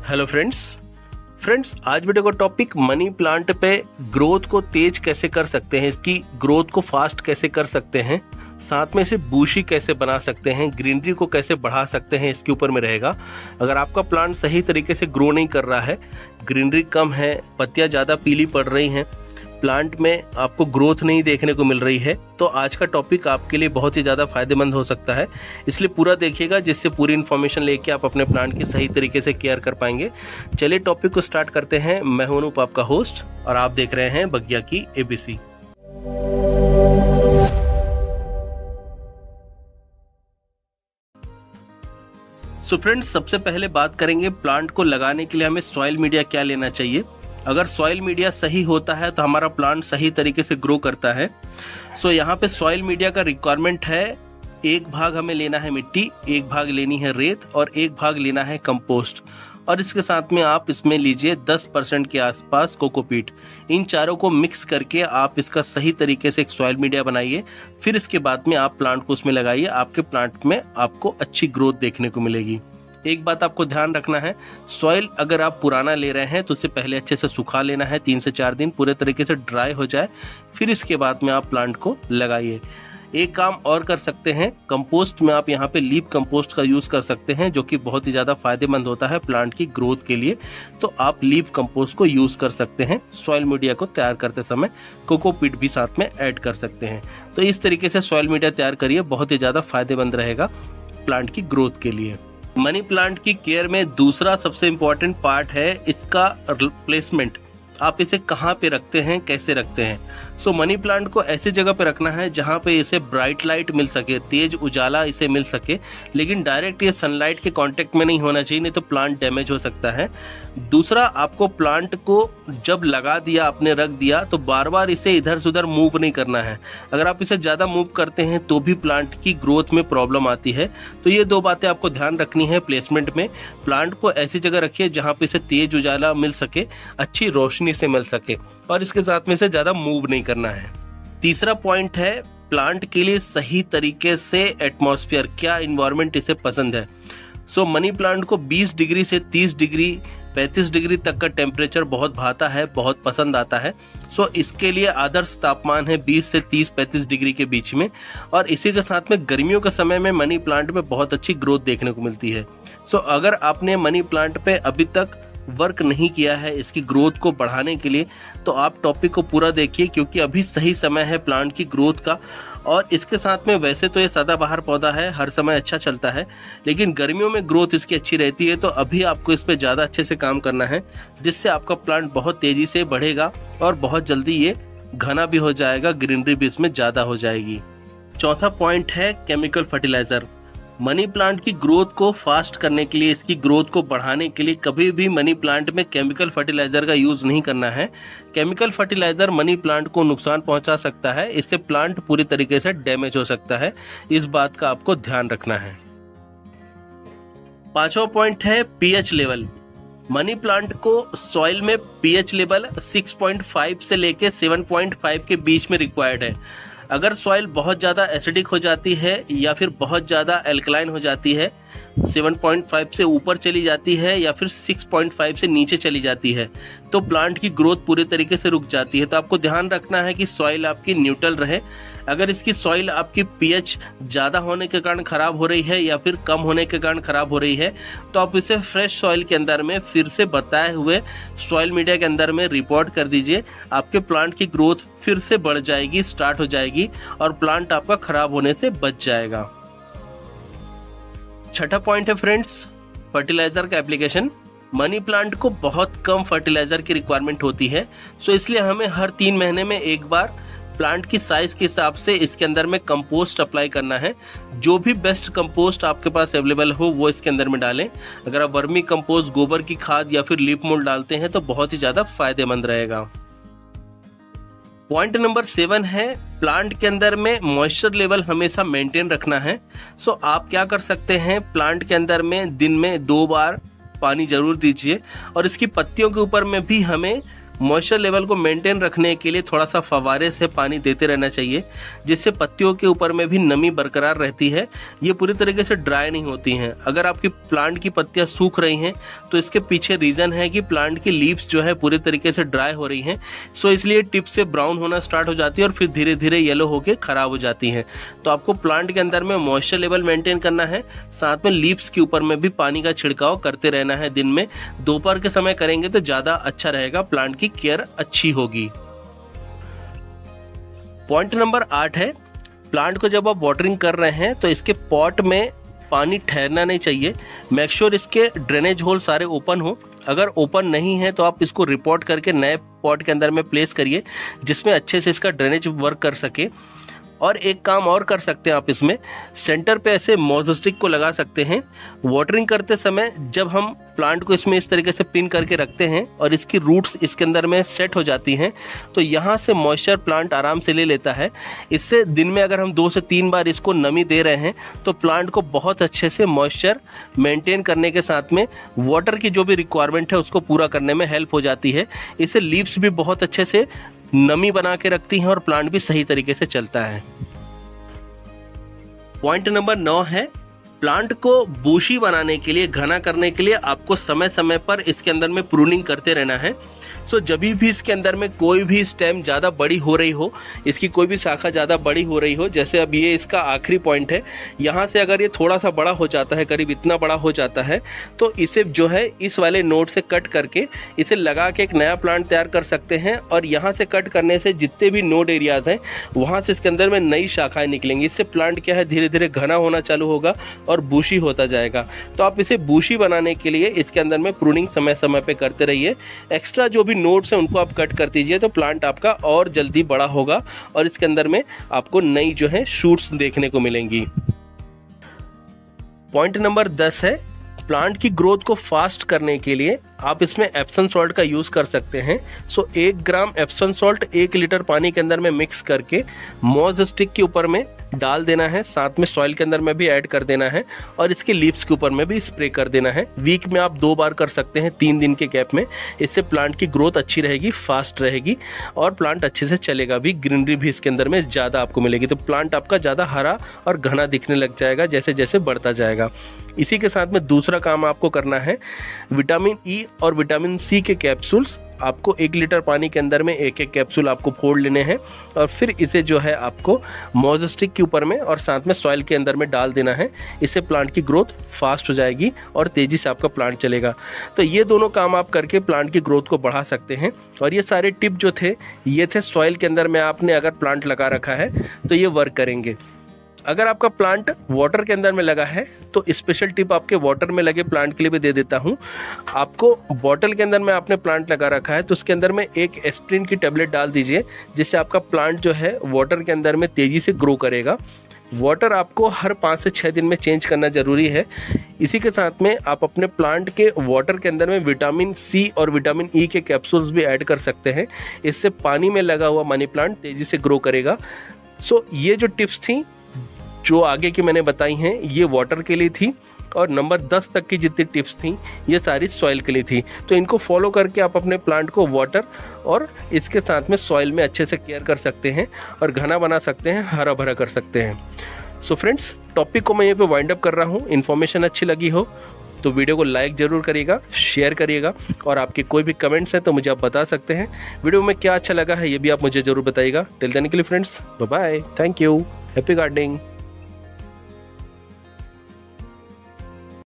Hello friends आज video का topic money plant पे ग्रोथ को तेज कैसे कर सकते हैं, इसकी ग्रोथ को फास्ट कैसे कर सकते हैं, साथ में इसे बूशी कैसे बना सकते हैं, ग्रीनरी को कैसे बढ़ा सकते हैं, इसके ऊपर में रहेगा। अगर आपका प्लांट सही तरीके से ग्रो नहीं कर रहा है, ग्रीनरी कम है, पत्तियां ज़्यादा पीली पड़ रही हैं, प्लांट में आपको ग्रोथ नहीं देखने को मिल रही है, तो आज का टॉपिक आपके लिए बहुत ही ज़्यादा फायदेमंद हो सकता है। इसलिए पूरा देखिएगा, जिससे पूरी इन्फॉर्मेशन लेके आप अपने प्लांट की सही तरीके से केयर कर पाएंगे। चलिए टॉपिक को स्टार्ट करते हैं। मैं हूं अनूप, आपका होस्ट, और आप देख रहे हैं बगिया की एबीसी। सो फ्रेंड्स, सबसे पहले बात करेंगे प्लांट को लगाने के लिए हमें सॉइल मीडिया क्या लेना चाहिए। अगर सॉइल मीडिया सही होता है तो हमारा प्लांट सही तरीके से ग्रो करता है। सो यहाँ पे सॉइल मीडिया का रिक्वायरमेंट है, 1 भाग हमें लेना है मिट्टी, 1 भाग लेनी है रेत और 1 भाग लेना है कंपोस्ट। और इसके साथ में आप इसमें लीजिए 10% के आसपास कोकोपीट। इन चारों को मिक्स करके आप इसका सही तरीके से एक सॉइल मीडिया बनाइए। फिर इसके बाद में आप प्लांट को उसमें लगाइए। आपके प्लांट में आपको अच्छी ग्रोथ देखने को मिलेगी। एक बात आपको ध्यान रखना है, सॉइल अगर आप पुराना ले रहे हैं तो उसे पहले अच्छे से सुखा लेना है, 3 से 4 दिन पूरे तरीके से ड्राई हो जाए, फिर इसके बाद में आप प्लांट को लगाइए। एक काम और कर सकते हैं, कंपोस्ट में आप यहाँ पे लीफ कंपोस्ट का यूज़ कर सकते हैं, जो कि बहुत ही ज़्यादा फायदेमंद होता है प्लांट की ग्रोथ के लिए। तो आप लीफ कंपोस्ट को यूज़ कर सकते हैं। सॉइल मीडिया को तैयार करते समय कोकोपीट भी साथ में ऐड कर सकते हैं। तो इस तरीके से सॉइल मीडिया तैयार करिए, बहुत ही ज़्यादा फायदेमंद रहेगा प्लांट की ग्रोथ के लिए। मनी प्लांट की केयर में दूसरा सबसे इम्पोर्टेंट पार्ट है इसका प्लेसमेंट। आप इसे कहाँ पे रखते हैं, कैसे रखते हैं। सो मनी प्लांट को ऐसी जगह पे रखना है जहाँ पे इसे ब्राइट लाइट मिल सके, तेज उजाला इसे मिल सके, लेकिन डायरेक्ट ये सनलाइट के कांटेक्ट में नहीं होना चाहिए, नहीं तो प्लांट डैमेज हो सकता है। दूसरा, आपको प्लांट को जब लगा दिया, आपने रख दिया, तो बार बार इसे इधर से उधर मूव नहीं करना है। अगर आप इसे ज़्यादा मूव करते हैं तो भी प्लांट की ग्रोथ में प्रॉब्लम आती है। तो ये 2 बातें आपको ध्यान रखनी है प्लेसमेंट में। प्लांट को ऐसी जगह रखिए जहाँ पे इसे तेज उजाला मिल सके, अच्छी रोशनी से मिल सके, और इसके साथ में इसे ज़्यादा मूव नहीं करना है। तीसरा पॉइंट है, प्लांट के लिए सही तरीके से एटमॉस्फेयर, क्या इन्वायरमेंट इसे पसंद है। सो मनी प्लांट को 20 डिग्री से 30 डिग्री 35 डिग्री तक का टेम्परेचर बहुत भाता है, बहुत पसंद आता है। सो इसके लिए आदर्श तापमान है 20 से 30-35 डिग्री के बीच में। और इसी के साथ में गर्मियों के समय में मनी प्लांट में बहुत अच्छी ग्रोथ देखने को मिलती है। सो अगर आपने मनी प्लांट पे अभी तक वर्क नहीं किया है इसकी ग्रोथ को बढ़ाने के लिए, तो आप टॉपिक को पूरा देखिए, क्योंकि अभी सही समय है प्लांट की ग्रोथ का। और इसके साथ में वैसे तो ये सदाबहार पौधा है, हर समय अच्छा चलता है, लेकिन गर्मियों में ग्रोथ इसकी अच्छी रहती है। तो अभी आपको इस पे ज़्यादा अच्छे से काम करना है, जिससे आपका प्लांट बहुत तेज़ी से बढ़ेगा और बहुत जल्दी ये घना भी हो जाएगा, ग्रीनरी भी इसमें ज़्यादा हो जाएगी। चौथा पॉइंट है केमिकल फर्टिलाइज़र। मनी प्लांट की ग्रोथ को फास्ट करने के लिए, इसकी ग्रोथ को बढ़ाने के लिए कभी भी मनी प्लांट में केमिकल फर्टिलाइजर का यूज नहीं करना है। केमिकल फर्टिलाइजर मनी प्लांट को नुकसान पहुंचा सकता है, इससे प्लांट पूरी तरीके से डैमेज हो सकता है। इस बात का आपको ध्यान रखना है। 5वां पॉइंट है पीएच लेवल। मनी प्लांट को सॉइल में पीएच लेवल 6.5 से लेके 7.5 के बीच में रिक्वायर्ड है। अगर सॉइल बहुत ज़्यादा एसिडिक हो जाती है या फिर बहुत ज़्यादा एल्कलाइन हो जाती है, 7.5 से ऊपर चली जाती है या फिर 6.5 से नीचे चली जाती है, तो प्लांट की ग्रोथ पूरी तरीके से रुक जाती है। तो आपको ध्यान रखना है कि सॉइल आपकी न्यूट्रल रहे। अगर इसकी सॉइल आपकी पीएच ज़्यादा होने के कारण ख़राब हो रही है या फिर कम होने के कारण ख़राब हो रही है, तो आप इसे फ्रेश सॉइल के अंदर में फिर से बताए हुए सॉइल मीडिया के अंदर में रिपोर्ट कर दीजिए। आपके प्लांट की ग्रोथ फिर से बढ़ जाएगी, स्टार्ट हो जाएगी, और प्लांट आपका ख़राब होने से बच जाएगा। 6ठा पॉइंट है फ्रेंड्स, फर्टिलाइजर का एप्लीकेशन। मनी प्लांट को बहुत कम फर्टिलाइजर की रिक्वायरमेंट होती है, सो इसलिए हमें हर 3 महीने में एक बार प्लांट की साइज के हिसाब से इसके अंदर में कंपोस्ट अप्लाई करना है। जो भी बेस्ट कंपोस्ट आपके पास अवेलेबल हो वो इसके अंदर में डालें। अगर आप वर्मी कंपोस्ट, गोबर की खाद या फिर लीफ मोल्ड डालते हैं तो बहुत ही ज़्यादा फायदेमंद रहेगा। पॉइंट नंबर 7 है, प्लांट के अंदर में मॉइस्चर लेवल हमेशा मेंटेन रखना है। सो आप क्या कर सकते हैं, प्लांट के अंदर में दिन में 2 बार पानी जरूर दीजिए, और इसकी पत्तियों के ऊपर में भी हमें मॉइस्चर लेवल को मेंटेन रखने के लिए थोड़ा सा फव्वारे से पानी देते रहना चाहिए, जिससे पत्तियों के ऊपर में भी नमी बरकरार रहती है, ये पूरी तरीके से ड्राई नहीं होती हैं। अगर आपकी प्लांट की पत्तियां सूख रही हैं तो इसके पीछे रीज़न है कि प्लांट की लीव्स जो है पूरी तरीके से ड्राई हो रही हैं। सो इसलिए टिप से ब्राउन होना स्टार्ट हो जाती है और फिर धीरे धीरे येलो होकर ख़राब हो जाती हैं। तो आपको प्लांट के अंदर में मॉइस्चर लेवल मेंटेन करना है, साथ में लीव्स के ऊपर में भी पानी का छिड़काव करते रहना है। दिन में दोपहर के समय करेंगे तो ज़्यादा अच्छा रहेगा, प्लांट की केयर अच्छी होगी। पॉइंट नंबर 8 है, प्लांट को जब आप वाटरिंग कर रहे हैं तो इसके पॉट में पानी ठहरना नहीं चाहिए। मेक श्योर इसके ड्रेनेज होल सारे ओपन हो। अगर ओपन नहीं है तो आप इसको रिपोर्ट करके नए पॉट के अंदर में प्लेस करिए, जिसमें अच्छे से इसका ड्रेनेज वर्क कर सके। और एक काम और कर सकते हैं आप, इसमें सेंटर पे ऐसे मोज़ेक को लगा सकते हैं। वाटरिंग करते समय जब हम प्लांट को इसमें इस तरीके से पिन करके रखते हैं और इसकी रूट्स इसके अंदर में सेट हो जाती हैं, तो यहाँ से मॉइस्चर प्लांट आराम से ले लेता है। इससे दिन में अगर हम 2 से 3 बार इसको नमी दे रहे हैं तो प्लांट को बहुत अच्छे से मॉइस्चर मेंटेन करने के साथ में वाटर की जो भी रिक्वायरमेंट है उसको पूरा करने में हेल्प हो जाती है। इससे लीव्स भी बहुत अच्छे से नमी बना के रखती हैं और प्लांट भी सही तरीके से चलता है। पॉइंट नंबर 9 है, प्लांट को बूशी बनाने के लिए, घना करने के लिए आपको समय समय पर इसके अंदर में प्रूनिंग करते रहना है। सो जब भी इसके अंदर में कोई भी स्टेम ज़्यादा बड़ी हो रही हो, इसकी कोई भी शाखा ज़्यादा बड़ी हो रही हो, जैसे अब ये इसका आखिरी पॉइंट है, यहाँ से अगर ये थोड़ा सा बड़ा हो जाता है, करीब इतना बड़ा हो जाता है, तो इसे जो है इस वाले नोड से कट करके इसे लगा के एक नया प्लांट तैयार कर सकते हैं। और यहाँ से कट करने से जितने भी नोड एरियाज़ हैं वहाँ से इसके अंदर में नई शाखाएँ निकलेंगी। इससे प्लांट क्या है, धीरे धीरे घना होना चालू होगा और बूशी होता जाएगा। तो आप इसे बूशी बनाने के लिए इसके अंदर में प्रूनिंग समय समय पे करते रहिए। एक्स्ट्रा जो भी नोड्स हैं उनको आप कट कर दीजिए, तो प्लांट आपका और जल्दी बड़ा होगा और इसके अंदर में आपको नई जो है शूट्स देखने को मिलेंगी। पॉइंट नंबर 10 है, प्लांट की ग्रोथ को फास्ट करने के लिए आप इसमें एप्सम सॉल्ट का यूज़ कर सकते हैं। सो 1 ग्राम एप्सम सॉल्ट 1 लीटर पानी के अंदर में मिक्स करके मॉज स्टिक के ऊपर में डाल देना है, साथ में सॉइल के अंदर में भी ऐड कर देना है और इसके लीव्स के ऊपर में भी स्प्रे कर देना है। वीक में आप 2 बार कर सकते हैं, 3 दिन के गैप में। इससे प्लांट की ग्रोथ अच्छी रहेगी, फास्ट रहेगी और प्लांट अच्छे से चलेगा भी, ग्रीनरी भी इसके अंदर में ज़्यादा आपको मिलेगी। तो प्लांट आपका ज़्यादा हरा और घना दिखने लग जाएगा जैसे जैसे बढ़ता जाएगा। इसी के साथ में दूसरा काम आपको करना है, विटामिन ई और विटामिन सी के कैप्सूल्स आपको 1 लीटर पानी के अंदर में 1-1 कैप्सूल आपको फोड़ लेने हैं और फिर इसे जो है आपको मॉज स्टिक के ऊपर में और साथ में सॉइल के अंदर में डाल देना है। इससे प्लांट की ग्रोथ फास्ट हो जाएगी और तेज़ी से आपका प्लांट चलेगा। तो ये दोनों काम आप करके प्लांट की ग्रोथ को बढ़ा सकते हैं। और ये सारे टिप जो थे ये थे सॉइल के अंदर में आपने अगर प्लांट लगा रखा है तो ये वर्क करेंगे। अगर आपका प्लांट वाटर के अंदर में लगा है तो स्पेशल टिप आपके वाटर में लगे प्लांट के लिए भी दे देता हूँ। आपको बॉटल के अंदर में आपने प्लांट लगा रखा है तो उसके अंदर में एक एस्प्रिन की टेबलेट डाल दीजिए, जिससे आपका प्लांट जो है वाटर के अंदर में तेज़ी से ग्रो करेगा। वाटर आपको हर 5 से 6 दिन में चेंज करना ज़रूरी है। इसी के साथ में आप अपने प्लांट के वाटर के अंदर में विटामिन सी और विटामिन ई के कैप्सूल्स भी ऐड कर सकते हैं। इससे पानी में लगा हुआ मनी प्लांट तेज़ी से ग्रो करेगा। सो ये जो टिप्स थी जो आगे की मैंने बताई हैं ये वाटर के लिए थी और नंबर 10 तक की जितनी टिप्स थी ये सारी सॉइल के लिए थी। तो इनको फॉलो करके आप अपने प्लांट को वाटर और इसके साथ में सॉइल में अच्छे से केयर कर सकते हैं और घना बना सकते हैं, हरा भरा कर सकते हैं। सो फ्रेंड्स, टॉपिक को मैं यहाँ पे वाइंड अप कर रहा हूँ। इन्फॉर्मेशन अच्छी लगी हो तो वीडियो को लाइक ज़रूर करिएगा, शेयर करिएगा और आपके कोई भी कमेंट्स हैं तो मुझे आप बता सकते हैं। वीडियो में क्या अच्छा लगा है ये भी आप मुझे ज़रूर बताइएगा। टिल देन के लिए friends, bye bye, thank you, happy gardening.